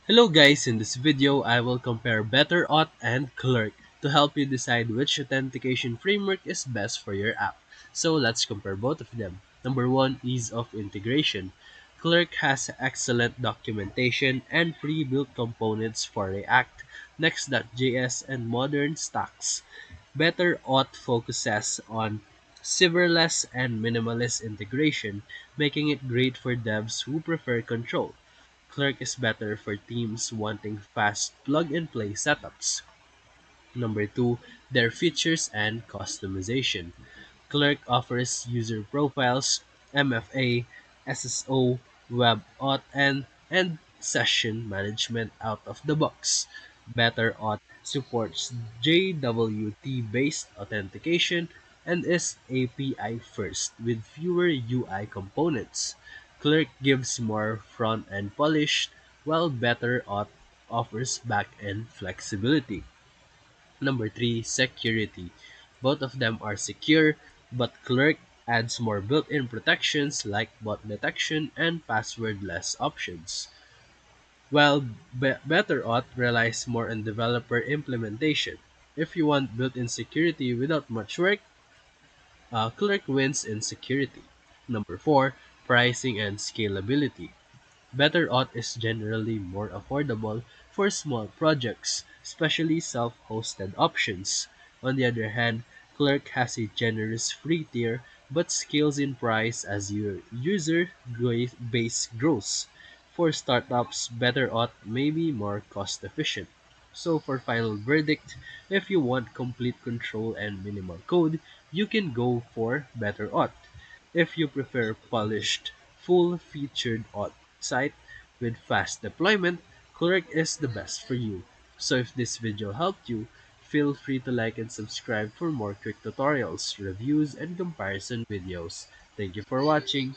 Hello guys, in this video I will compare BetterAuth and Clerk to help you decide which authentication framework is best for your app. So let's compare both of them. Number 1, ease of integration. Clerk has excellent documentation and pre-built components for React, Next.js, and modern stacks. BetterAuth focuses on serverless and minimalist integration, making it great for devs who prefer control. Clerk is better for teams wanting fast plug-and-play setups. Number 2, their features and customization. Clerk offers user profiles, MFA, SSO, web auth, and session management out of the box. BetterAuth supports JWT-based authentication and is API first with fewer UI components. Clerk gives more front-end polish, while BetterAuth offers back-end flexibility. Number 3, security. Both of them are secure, but Clerk adds more built-in protections like bot detection and passwordless options. While BetterAuth relies more on developer implementation. If you want built-in security without much work, Clerk wins in security. Number 4, pricing and scalability. BetterAuth is generally more affordable for small projects, especially self-hosted options. On the other hand, Clerk has a generous free tier but scales in price as your user base grows. For startups, BetterAuth may be more cost efficient. So for final verdict, if you want complete control and minimal code, you can go for BetterAuth. If you prefer polished, full-featured site with fast deployment, Clerk is the best for you. So if this video helped you, feel free to like and subscribe for more quick tutorials, reviews, and comparison videos. Thank you for watching.